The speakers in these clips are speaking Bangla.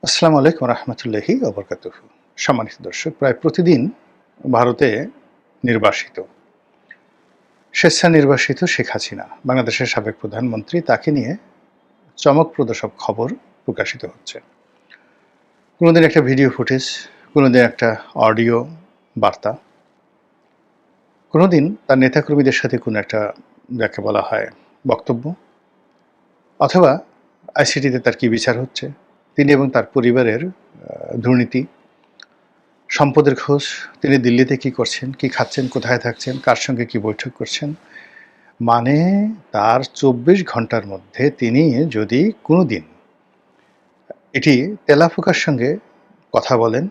আসসালামু আলাইকুম রহমতুল্লাহি ওবরকাতুহু। সম্মানিত দর্শক, প্রায় প্রতিদিন ভারতে নির্বাসিত স্বেচ্ছা নির্বাসিত শেখ হাসিনা, বাংলাদেশের সাবেক প্রধানমন্ত্রী, তাকে নিয়ে চমকপ্রদ সব খবর প্রকাশিত হচ্ছে। কোনোদিন একটা ভিডিও ফুটেজ, কোনোদিন একটা অডিও বার্তা, কোনোদিন তার নেতাকর্মীদের সাথে কোনো একটা, যাকে বলা হয়, বক্তব্য, অথবা আইসিটিতে তার কি বিচার হচ্ছে, তিনি এবং তার পরিবারের দুর্নীতি, সম্পদের খোঁজ, তিনি দিল্লিতে কি করছেন, কি খাচ্ছেন, কোথায় থাকছেন, কার সঙ্গে কি বৈঠক করছেন। মানে তার ২৪ ঘন্টার মধ্যে তিনি যদি কোনো দিন এটি তেলাপোকার সঙ্গে কথা বলেন,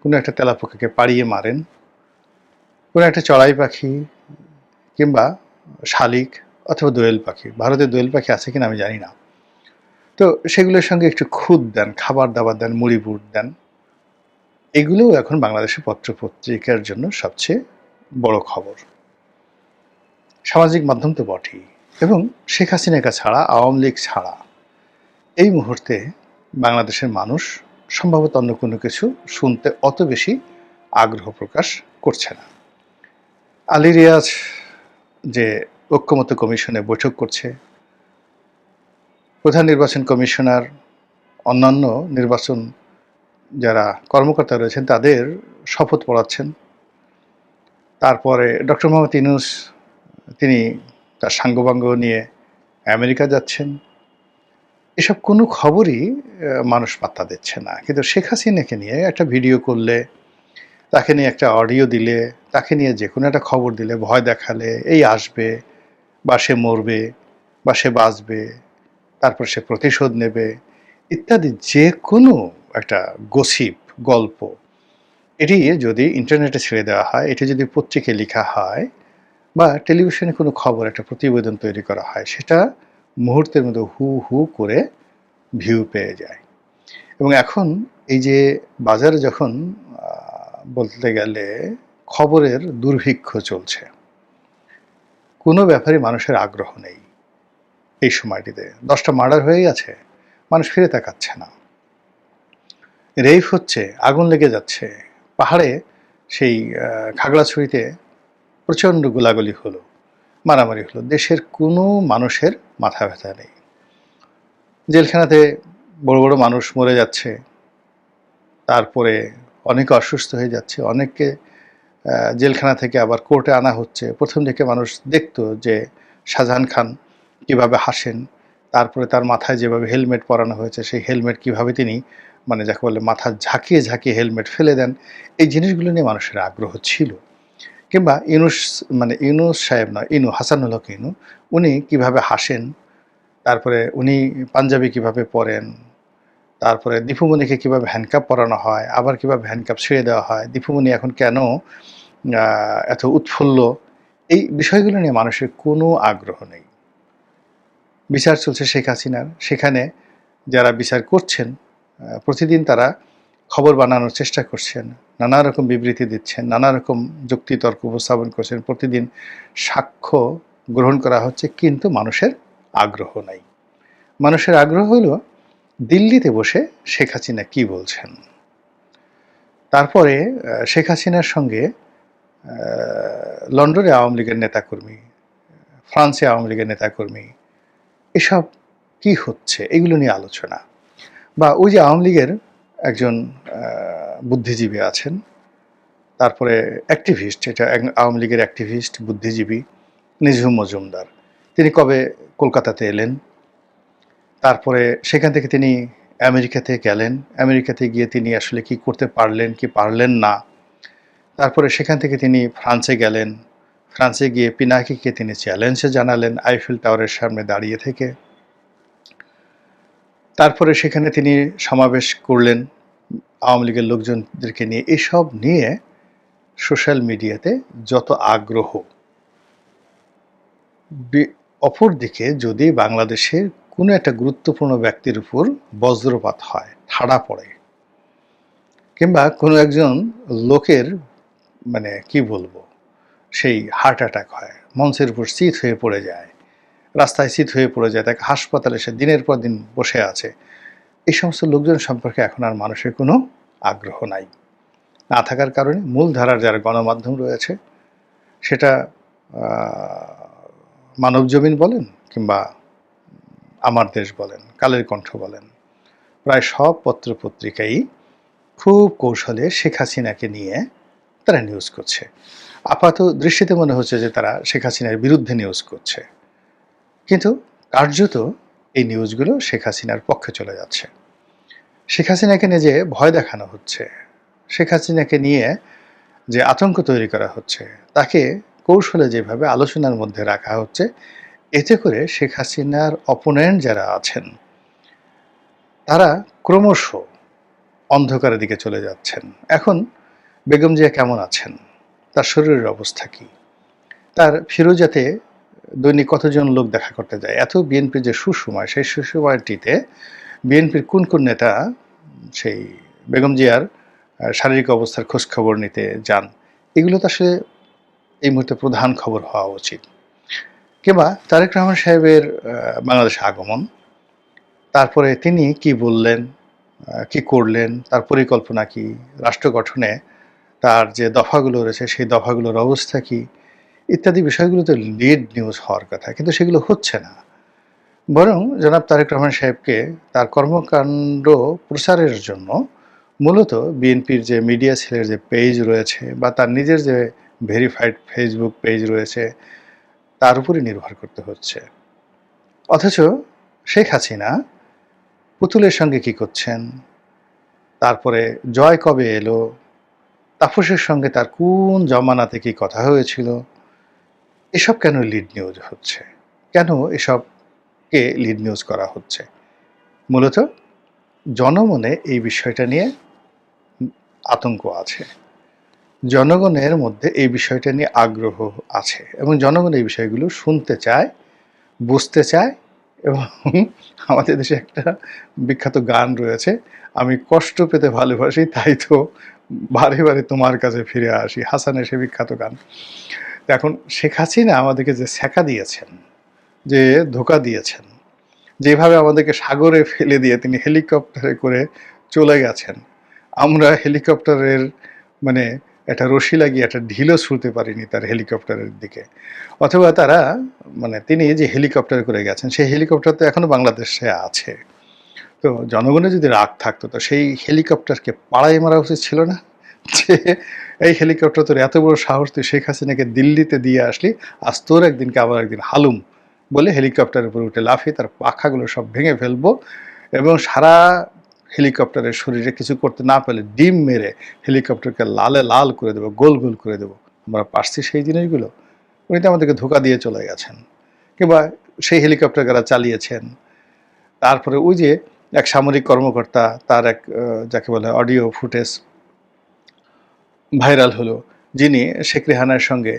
কোনো একটা তেলাপোকাকে পাড়িয়ে মারেন, কোনো একটা চড়াই পাখি কিংবা শালিক অথবা দোয়েল পাখি, ভারতে দোয়েল পাখি আছে কিনা আমি জানি না, তো সেগুলোর সঙ্গে একটু খুদ দেন, খাবার দাবার দেন, মুড়ি বুট দেন, এগুলোও এখন বাংলাদেশের পত্রপত্রিকার জন্য সবচেয়ে বড় খবর। সামাজিক মাধ্যম তো বটেই, এবং শেখ হাসিনাকে ছাড়া, আওয়ামী লীগ ছাড়া এই মুহূর্তে বাংলাদেশের মানুষ সম্ভবত অন্য কোনো কিছু শুনতে অত বেশি আগ্রহ প্রকাশ করছে না। আলী রিয়াজ যে ঐক্যমত্য কমিশনে বৈঠক করছে, প্রধান নির্বাচন কমিশনার, অন্যান্য নির্বাচন যারা কর্মকর্তা রয়েছেন তাদের শপথ পড়াচ্ছেন, তারপরে ডক্টর মোহাম্মদ ইউনূস তিনি তার সাঙ্গপাঙ্গ নিয়ে আমেরিকা যাচ্ছেন, এসব কোনো খবরই মানুষ পাত্তা দিচ্ছে না। কিন্তু শেখ হাসিনাকে নিয়ে একটা ভিডিও করলে, তাকে নিয়ে একটা অডিও দিলে, তাকে নিয়ে যে কোনো একটা খবর দিলে, ভয় দেখালে, এই আসবে বা সে মরবে বা সে বাঁচবে, তারপর সে প্রতিশোধ নেবে ইত্যাদি যে কোনো একটা গসিপ, গল্প, এটি যদি ইন্টারনেটে ছেড়ে দেওয়া হয়, এটি যদি পত্রিকায় লেখা হয় বা টেলিভিশনে কোনো খবর, একটা প্রতিবেদন তৈরি করা হয়, সেটা মুহূর্তের মধ্যে হু হু করে ভিউ পেয়ে যায়। এবং এখন এই যে বাজারে যখন বলতে গেলে খবরের দুর্ভিক্ষ চলছে, কোনো ব্যাপারে মানুষের আগ্রহ নেই। এই সময়টিতে 10টা মার্ডার হয়ে গেছে, মানুষ ফিরে তাকাচ্ছে না। রেইফ হচ্ছে, আগুন লেগে যাচ্ছে, পাহাড়ে সেই খাগড়াছড়িতে প্রচণ্ড গোলাগুলি হলো, মারামারি হলো, দেশের কোনো মানুষের মাথা ব্যথা নেই। জেলখানাতে বড় বড় মানুষ মরে যাচ্ছে, তারপরে অনেকে অসুস্থ হয়ে যাচ্ছে, অনেককে জেলখানা থেকে আবার কোর্টে আনা হচ্ছে। প্রথম দিকে মানুষ দেখতো যে শাহজাহান খান কীভাবে হাসেন, তারপরে তার মাথায় যেভাবে হেলমেট পরানো হয়েছে, সেই হেলমেট কীভাবে তিনি, মানে যাকে বলে, মাথা ঝাঁকিয়ে ঝাঁকিয়ে হেলমেট ফেলে দেন, এই জিনিসগুলো নিয়ে মানুষের আগ্রহ ছিল। কিংবা ইউনূস, মানে ইউনূস সাহেব নয়, হাসানুল হক ইনু, উনি কীভাবে হাসেন, তারপরে উনি পাঞ্জাবি কীভাবে পরেন, তারপরে দীপুমণিকে কীভাবে হ্যান্ডকাপ পরানো হয়, আবার কীভাবে হ্যান্ডকাপ ছেড়ে দেওয়া হয়, দীপুমণি এখন কেন এত উৎফুল্ল, এই বিষয়গুলো নিয়ে মানুষের কোনো আগ্রহ নেই। বিচার চলছে শেখ হাসিনার, সেখানে যারা বিচার করছেন প্রতিদিন তারা খবর বানানোর চেষ্টা করছেন, নানা রকম বিবৃতি দিচ্ছেন, নানা রকম যুক্তিতর্ক উপস্থাপন করছেন, প্রতিদিন সাক্ষ্য গ্রহণ করা হচ্ছে, কিন্তু মানুষের আগ্রহ নাই। মানুষের আগ্রহ হলো দিল্লিতে বসে শেখ হাসিনা কি বলছেন। তারপরে শেখ হাসিনার সঙ্গে লন্ডনে আওয়ামী লীগের নেতাকর্মী, ফ্রান্সে আওয়ামী লীগের নেতাকর্মী, এসব কি হচ্ছে, এগুলো নিয়ে আলোচনা। বা ওই যে আওয়ামী লীগের একজন বুদ্ধিজীবী আছেন, তারপরে অ্যাক্টিভিস্ট, এটা আওয়ামী লীগের অ্যাক্টিভিস্ট বুদ্ধিজীবী নিঝুম মজুমদার, তিনি কবে কলকাতাতে এলেন, তারপরে সেখান থেকে তিনি আমেরিকাতে গেলেন, আমেরিকাতে গিয়ে তিনি আসলে কি করতে পারলেন কি পারলেন না, তারপরে সেখান থেকে তিনি ফ্রান্সে গেলেন, ফ্রান্সে গিয়ে পিনাকিকে তিনি চ্যালেঞ্জ জানালেন আইফেল টাওয়ারের সামনে দাঁড়িয়ে থেকে, তারপরে সেখানে তিনি সমাবেশ করলেন আওয়ামী লীগের লোকজনদেরকে নিয়ে। এসব নিয়ে সোশ্যাল মিডিয়াতে যত আগ্রহ, অপরদিকে যদি বাংলাদেশের কোনো একটা গুরুত্বপূর্ণ ব্যক্তির উপর বজ্রপাত হয়, ঠাড়া পড়ে, কিংবা কোনো একজন লোকের, মানে কি বলবো, সেই হার্ট অ্যাটাক হয়, মঞ্চের উপর চিত হয়ে পড়ে যায়, রাস্তায় চিত হয়ে পড়ে যায়, তাকে হাসপাতালে সে দিনের পর দিন বসে আছে, এই সমস্ত লোকজন সম্পর্কে এখন আর মানুষের কোনো আগ্রহ নাই। না থাকার কারণে মূলধারার যারা গণমাধ্যম রয়েছে, সেটা মানবজমিন বলেন কিংবা আমার দেশ বলেন, কালের কণ্ঠ বলেন, প্রায় সব পত্রপত্রিকাই খুব কৌশলে শেখ হাসিনাকে নিয়ে তারা নিউজ করছে। আপাত দৃষ্টিতে মনে হচ্ছে যে তারা শেখ হাসিনার বিরুদ্ধে নিউজ করছে, কিন্তু কার্যত এই নিউজগুলো শেখ হাসিনার পক্ষে চলে যাচ্ছে। শেখ হাসিনাকে নিয়ে যে ভয় দেখানো হচ্ছে, শেখ হাসিনাকে নিয়ে যে আতঙ্ক তৈরি করা হচ্ছে, তাকে কৌশলে যেভাবে আলোচনার মধ্যে রাখা হচ্ছে, এতে করে শেখ হাসিনার অপোনেন্ট যারা আছেন তারা ক্রমশ অন্ধকারের দিকে চলে যাচ্ছেন। এখন বেগম জিয়া কেমন আছেন, তার শরীরের অবস্থা কি, তার ফিরোজাতে দৈনিক কতজন লোক দেখা করতে যায়, এত বিএনপির যে সুসময়, সেই সুসময়টিতে বিএনপির কোন কোন নেতা সেই বেগম জিয়ার শারীরিক অবস্থার খোঁজখবর নিতে যান, এগুলো তো আসলে এই মুহূর্তে প্রধান খবর হওয়া উচিত। কিংবা তারেক রহমান সাহেবের বাংলাদেশে আগমন, তারপরে তিনি কি বললেন, কি করলেন, তার পরিকল্পনা কি, রাষ্ট্র গঠনে তার যে দফাগুলো রয়েছে সেই দফাগুলোর অবস্থা কি, ইত্যাদি বিষয়গুলো তো লিড নিউজ হওয়ার কথা, কিন্তু সেগুলো হচ্ছে না। বরং জনাব তারেক রহমান সাহেবকে তার কর্মকাণ্ড প্রচারের জন্য মূলত বিএনপির যে মিডিয়া সেলের যে পেজ রয়েছে বা তার নিজের যে ভেরিফাইড ফেসবুক পেজ রয়েছে তার উপরই নির্ভর করতে হচ্ছে। অথচ শেখ হাসিনা পুতুলের সঙ্গে কি করছেন, তারপরে জয় কবে এলো, তাপসের সঙ্গে তার কোন জমানাতে কি কথা হয়েছিল, এসব কেন লিড নিউজ হচ্ছে, কেন এসবকে লিড নিউজ করা হচ্ছে? মূলত জনমনে এই বিষয়টা নিয়ে আতঙ্ক আছে, জনগণের মধ্যে এই বিষয়টা নিয়ে আগ্রহ আছে এবং জনগণ এই বিষয়গুলো শুনতে চায়, বুঝতে চায়। এবং আমাদের দেশে একটা বিখ্যাত গান রয়েছে, আমি কষ্ট পেতে ভালোবাসি তাই তো বারে বারে তোমার কাছে ফিরে আসি, হাসানের সে বিখ্যাত গান। এখন শেখ হাসিনা আমাদেরকে যে ছ্যাঁকা দিয়েছেন, যে ধোঁকা দিয়েছেন, যেভাবে আমাদেরকে সাগরে ফেলে দিয়ে তিনি হেলিকপ্টারে করে চলে গেছেন, আমরা হেলিকপ্টারের মানে একটা রশি লাগিয়ে একটা ঢিলও ছুঁড়তে পারিনি তার হেলিকপ্টারের দিকে। অথবা তারা তিনি যে হেলিকপ্টারে করে গেছেন সেই হেলিকপ্টার তো এখনো বাংলাদেশে আছে। তো জনগণের যদি রাগ থাকতো তো সেই হেলিকপ্টারকে পাড়ায় মারা উচিত ছিল না? যে এই হেলিকপ্টার তোর এত বড় সাহস, তুই শেখ হাসিনাকে দিল্লিতে দিয়ে আসলি, আজ তোর একদিনকে আবার একদিন হালুম বলে হেলিকপ্টারের উপরে উঠে লাফিয়ে তার পাখাগুলো সব ভেঙে ফেলবো এবং সারা হেলিকপ্টারের শরীরে কিছু করতে না পারলে ডিম মেরে হেলিকপ্টারকে লালে লাল করে দেবো, গোল গোল করে দেবো। আমরা পারছি সেই জিনিসগুলো? উনি তো আমাদেরকে ধোঁকা দিয়ে চলে গেছেন। কিংবা সেই হেলিকপ্টার যারা চালিয়েছেন, তারপরে ওই যে এক সামরিক কর্মকর্তা, তার এক যাকে বলে অডিও ফুটেজ ভাইরাল হলো, যিনি শেখ রেহানার সঙ্গে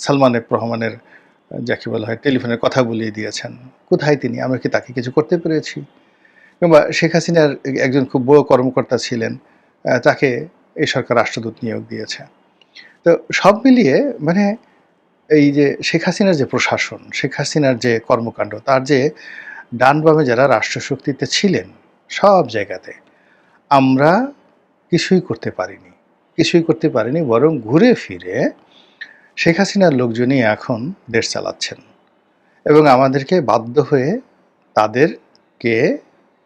সালমান এফ রহমানের যাকে বলা হয় টেলিফোনে কথা বলিয়ে দিয়েছেন। কোথায় তিনি? আমরা কি তাকে কিছু করতে পেরেছি? কিংবা শেখ হাসিনার একজন খুব বড় কর্মকর্তা ছিলেন, তাকে এই সরকার রাষ্ট্রদূত নিয়োগ দিয়েছে। তো সব মিলিয়ে এই যে শেখ হাসিনার যে প্রশাসন, শেখ হাসিনার যে কর্মকাণ্ড, তার যে ডান বামে যারা রাষ্ট্রশক্তিতে ছিলেন সব জায়গাতে আমরা কিছুই করতে পারিনি, কিছুই করতে পারিনি। বরং ঘুরে ফিরে শেখ হাসিনার লোকজনই এখন দেশ চালাচ্ছেন এবং আমাদেরকে বাধ্য হয়ে তাদেরকে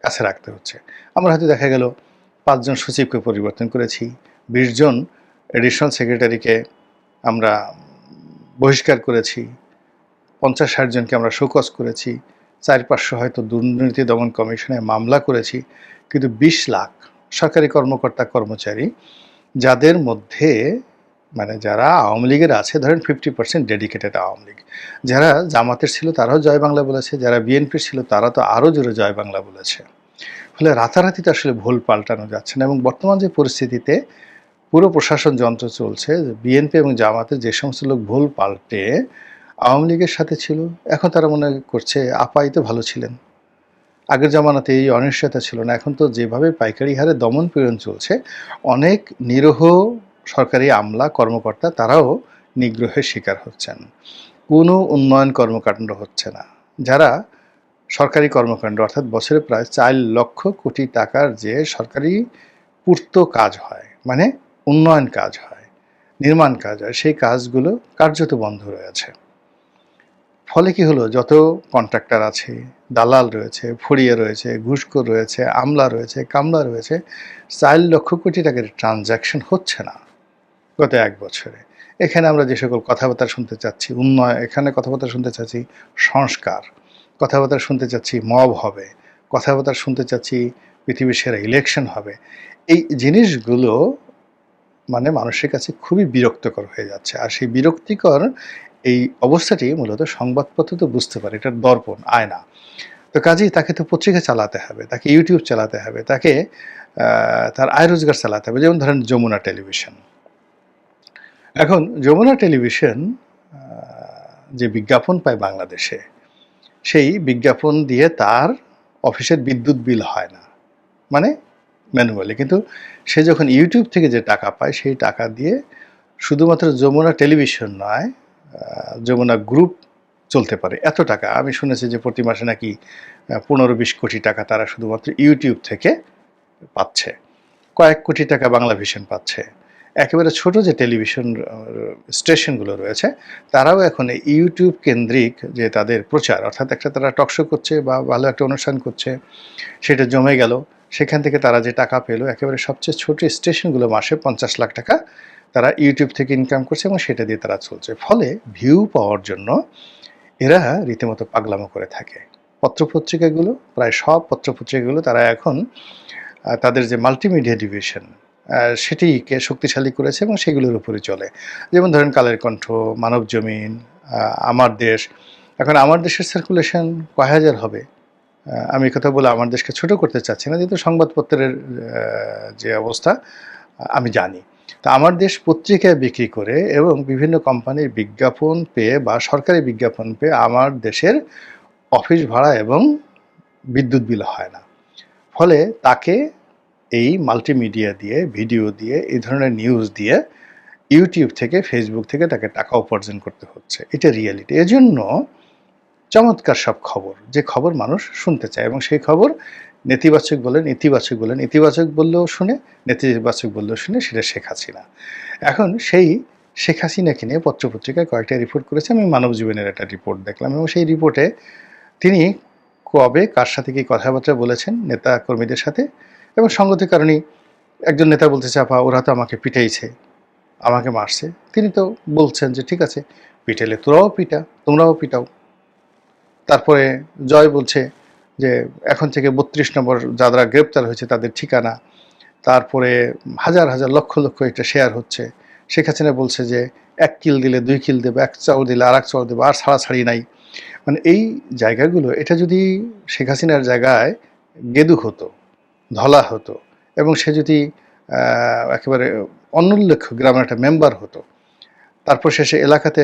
কাছে রাখতে হচ্ছে। আমরা হয়তো দেখা গেল 5 জন সচিবকে পরিবর্তন করেছি, 20 জন এডিশনাল সেক্রেটারিকে আমরা বহিষ্কার করেছি, 50-60 জনকে আমরা শোকজ করেছি, 400-500 হয়তো দুর্নীতি দমন কমিশনে মামলা করেছি। কিন্তু 20 লাখ সরকারি কর্মকর্তা কর্মচারী, যাদের মধ্যে যারা আওয়ামী লীগের আছে, ধরেন 50% ডেডিকেটেড আওয়ামী লীগ, যারা জামাতের ছিল তারাও জয় বাংলা বলেছে, যারা বিএনপির ছিল তারা তো আরও জোরে জয় বাংলা বলেছে। ফলে রাতারাতি তো আসলে ভুল পাল্টানো যাচ্ছে না। এবং বর্তমান যে পরিস্থিতিতে পুরো প্রশাসন যন্ত্র চলছে, বিএনপি এবং জামাতের যে সমস্ত লোক ভুল পাল্টে আওয়ামী লীগের সাথে ছিল, এখন তারা মনে করছে আপাই তো ভালো ছিলেন, আগের জামানাতে এই অনিশ্চয়তা ছিল না। এখন তো যেভাবে পাইকারি হারে দমন পীড়ন চলছে, অনেক নিরীহ সরকারি আমলা কর্মকর্তা তারাও নিগ্রহের শিকার হচ্ছেন, কোনো উন্নয়ন কর্মকাণ্ড হচ্ছে না। যারা সরকারি কর্মকাণ্ড, অর্থাৎ বছরে প্রায় 4 লক্ষ কোটি টাকার যে সরকারি পূর্ত কাজ হয়, মানে উন্নয়ন কাজ হয়, নির্মাণ কাজ হয়, সেই কাজগুলো কার্যত বন্ধ রয়েছে। ফলে কি হলো, যত কন্ট্রাক্টর আছে, দালাল রয়েছে, ফড়িয়া রয়েছে, ঘুষখোর রয়েছে, আমলা রয়েছে, কামলা রয়েছে, 4 লক্ষ কোটি টাকার ট্রানজাকশন হচ্ছে না গত 1 বছরে। এখানে আমরা যে সকল কথাবার্তা শুনতে চাচ্ছি উন্নয়ন, এখানে কথাবার্তা শুনতে চাচ্ছি সংস্কার, কথাবার্তা শুনতে চাচ্ছি মব হবে, কথাবার্তা শুনতে চাচ্ছি পৃথিবীর সেরা ইলেকশন হবে, এই জিনিসগুলো মানে মানুষের কাছে খুবই বিরক্তকর হয়ে যাচ্ছে। আর সেই বিরক্তিকর এই অবস্থাটি মূলত সংবাদপত্র তো বুঝতে পারে, এটার দর্পণ, আয়না। তো কাজেই তাকে তো পত্রিকা চালাতে হবে, তাকে ইউটিউব চালাতে হবে, তাকে তার আয় রোজগার চালাতে হবে। যেমন ধরেন যমুনা টেলিভিশন। এখন যমুনা টেলিভিশন যে বিজ্ঞাপন পায় বাংলাদেশে, সেই বিজ্ঞাপন দিয়ে তার অফিসের বিদ্যুৎ বিল হয় না, মানে ম্যানুয়ালি। কিন্তু সে যখন ইউটিউব থেকে যে টাকা পায়, সেই টাকা দিয়ে শুধুমাত্র যমুনা টেলিভিশন নয়, যমুনা গ্রুপ চলতে পারে। এত টাকা আমি শুনেছি যে প্রতি মাসে নাকি 15-20 কোটি টাকা তারা শুধুমাত্র ইউটিউব থেকে পাচ্ছে, কয়েক কোটি টাকা বাংলা ভিশন পাচ্ছে। একেবারে ছোট যে টেলিভিশন স্টেশনগুলো রয়েছে, তারাও এখন ইউটিউব কেন্দ্রিক যে তাদের প্রচার, অর্থাৎ একটা তারা টকশো করছে বা ভালো একটা অনুষ্ঠান করছে, সেটা জমে গেল, সেখান থেকে তারা যে টাকা পেলো, একেবারে সবচেয়ে ছোট স্টেশনগুলো মাসে 50 লাখ টাকা তারা ইউটিউব থেকে ইনকাম করছে এবং সেটা দিয়ে তারা চলছে। ফলে ভিউ পাওয়ার জন্য এরা রীতিমতো পাগলামো করে থাকে। পত্রপত্রিকাগুলো, প্রায় সব পত্রপত্রিকাগুলো তারা এখন তাদের যে মাল্টিমিডিয়া ডিভিশন সেটিকে শক্তিশালী করেছে এবং সেগুলোর উপরে চলে। যেমন ধরেন কালের কণ্ঠ, মানব জমিন, আমার দেশ। এখন আমার দেশের সার্কুলেশন কয় হাজার হবে, আমি কথা বলে আমার দেশকে ছোট করতে চাচ্ছি না, যেহেতু সংবাদপত্রের যে অবস্থা আমি জানি। তা আমার দেশ পত্রিকায় বিক্রি করে এবং বিভিন্ন কোম্পানির বিজ্ঞাপন পেয়ে বা সরকারি বিজ্ঞাপন পেয়ে আমার দেশের অফিস ভাড়া এবং বিদ্যুৎ বিল হয় না। ফলে তাকে এই মাল্টিমিডিয়া দিয়ে, ভিডিও দিয়ে, এই ধরনের নিউজ দিয়ে ইউটিউব থেকে, ফেসবুক থেকে তাকে টাকা উপার্জন করতে হচ্ছে। এটা রিয়েলিটি। এজন্য চমৎকার সব খবর, যে খবর মানুষ শুনতে চায়, এবং সেই খবর নেতিবাচক বলেন, ইতিবাচক বলেন, ইতিবাচক বললেও শুনে, নেতিবাচক বললেও শুনে, সেটা শেখ হাসিনা। এখন সেই শেখ হাসিনাকে নিয়ে পত্রপত্রিকায় কয়েকটা রিপোর্ট করেছে। আমি মানব জীবনের একটা রিপোর্ট দেখলাম এবং সেই রিপোর্টে তিনি কবে কার সাথে কি কথাবার্তা বলেছেন নেতা কর্মীদের সাথে, এবং সঙ্গতির কারণেই একজন নেতা বলতেছে, আপা ওরা তো আমাকে পিটাইছে, আমাকে মারছে। তিনি তো বলছেন যে ঠিক আছে, পিটাইলে তোরাও পিটা, তোমরাও পিটাও। তারপরে জয় বলছে যে এখন থেকে 32 নম্বর যারা গ্রেপ্তার হয়েছে তাদের ঠিকানা, তারপরে হাজার হাজার লক্ষ লক্ষ এটা শেয়ার হচ্ছে। শেখ হাসিনা বলছে যে 1 কিল দিলে 2 কিল দেবে, 1 চাউল দিলে আর 1 চাউল দেবে, আর ছাড়াছাড়ি নাই। মানে এই জায়গাগুলো, এটা যদি শেখ হাসিনার জায়গায় গেদু হতো, ধলা হতো, এবং সে যদি একেবারে অনুল্লেখ্য গ্রামের একটা মেম্বার হতো, তারপর শেষে এলাকাতে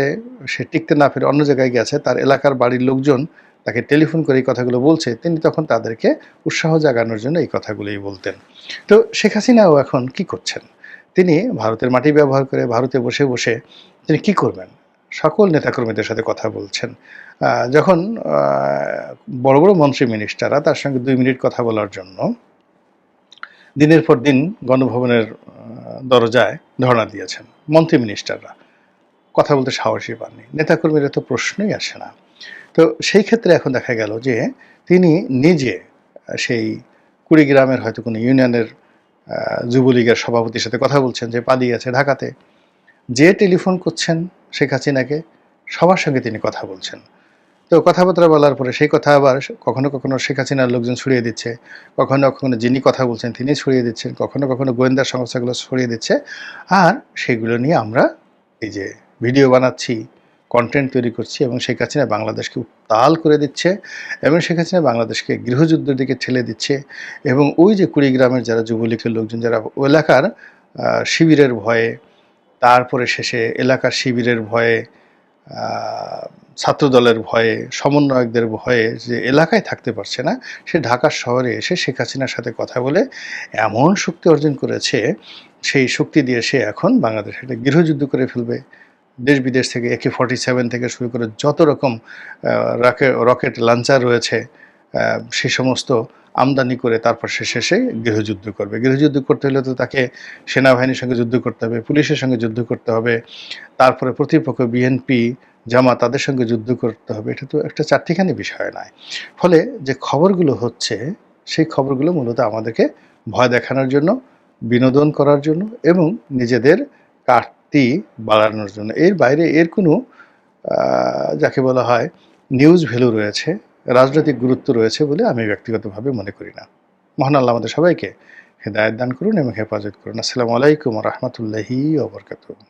সে টিকতে না পেরে অন্য জায়গায় গেছে, তার এলাকার বাড়ির লোকজন তাকে টেলিফোন করে এই কথাগুলো বলছে, তিনি তখন তাদেরকে উৎসাহ জাগানোর জন্য এই কথাগুলোই বলতেন। তো শেখ হাসিনাও এখন কি করছেন, তিনি ভারতের মাটি ব্যবহার করে ভারতে বসে বসে তিনি কি করবেন, সকল নেতাকর্মীদের সাথে কথা বলছেন। যখন বড় বড় মন্ত্রী মিনিস্টাররা তার সঙ্গে 2 মিনিট কথা বলার জন্য দিনের পর দিন গণভবনের দরজায় ধর্ণা দিয়েছেন, মন্ত্রী মিনিস্টাররা কথা বলতে সাহসই পাননি, নেতাকর্মীরা তো প্রশ্নই আসে না। তো সেই ক্ষেত্রে এখন দেখা গেল যে তিনি নিজে সেই কুড়িগ্রামের হয়তো কোনো ইউনিয়নের যুবলীগের সভাপতির সাথে কথা বলছেন, যে পালিয়ে আছে ঢাকাতে, যে টেলিফোন করছেন শেখ হাসিনাকে, সবার সঙ্গে তিনি কথা বলছেন। তো কথাবার্তা বলার পরে সেই কথা আবার কখনো কখনো শেখ হাসিনার লোকজন ছড়িয়ে দিচ্ছে, কখনো কখনো যিনি কথা বলছেন তিনি ছড়িয়ে দিচ্ছেন, কখনো কখনো গোয়েন্দা সংস্থাগুলো ছড়িয়ে দিচ্ছে। আর সেগুলো নিয়ে আমরা এই যে ভিডিও বানাচ্ছি, কন্টেন্ট তৈরি করছি, এবং শেখ হাসিনা বাংলাদেশকে উত্তাল করে দিচ্ছে, এবং শেখ হাসিনা বাংলাদেশকে গৃহযুদ্ধের দিকে ঠেলে দিচ্ছে। এবং ওই যে কুড়িগ্রামের যারা যুবলীগের লোকজন, যারা এলাকার শিবিরের ভয়ে, তারপরে শেষে এলাকার শিবিরের ভয়ে, ছাত্রদলের ভয়ে, সমন্বয়কদের ভয়ে যে এলাকায় থাকতে পারছে না, সে ঢাকা শহরে এসে শেখ হাসিনার সাথে কথা বলে এমন শক্তি অর্জন করেছে, সেই শক্তি দিয়ে সে এখন বাংলাদেশে একটা গৃহযুদ্ধ করে ফেলবে। দেশ বিদেশ থেকে AK-47 থেকে শুরু করে যত রকম রকেট লঞ্চার রয়েছে, সে সমস্ত আমদানি করে তারপর সে শেষে গৃহযুদ্ধ করবে। গৃহযুদ্ধ করতে হলে তো তাকে সেনাবাহিনীর সঙ্গে যুদ্ধ করতে হবে, পুলিশের সঙ্গে যুদ্ধ করতে হবে, তারপরে প্রতিপক্ষ বিএনপি, জামাত তাদের সঙ্গে যুদ্ধ করতে হবে। এটা তো একটা চারটিখানি বিষয় নয়। ফলে যে খবরগুলো হচ্ছে, সেই খবরগুলো মূলত আমাদেরকে ভয় দেখানোর জন্য, বিনোদন করার জন্য এবং নিজেদের কাটতি বাড়ানোর জন্য। এর বাইরে এর কোনো যাকে বলা হয় নিউজ ভ্যালু রয়েছে, রাজনৈতিক গুরুত্ব রয়েছে বলে আমি ব্যক্তিগতভাবে মনে করি না। মহান আল্লাহ আমাদের সবাইকে হেদায়েত দান করুন এবং হেফাজত করুন। আসসালামু আলাইকুম ওয়া রাহমাতুল্লাহি ওয়া বারাকাতুহু।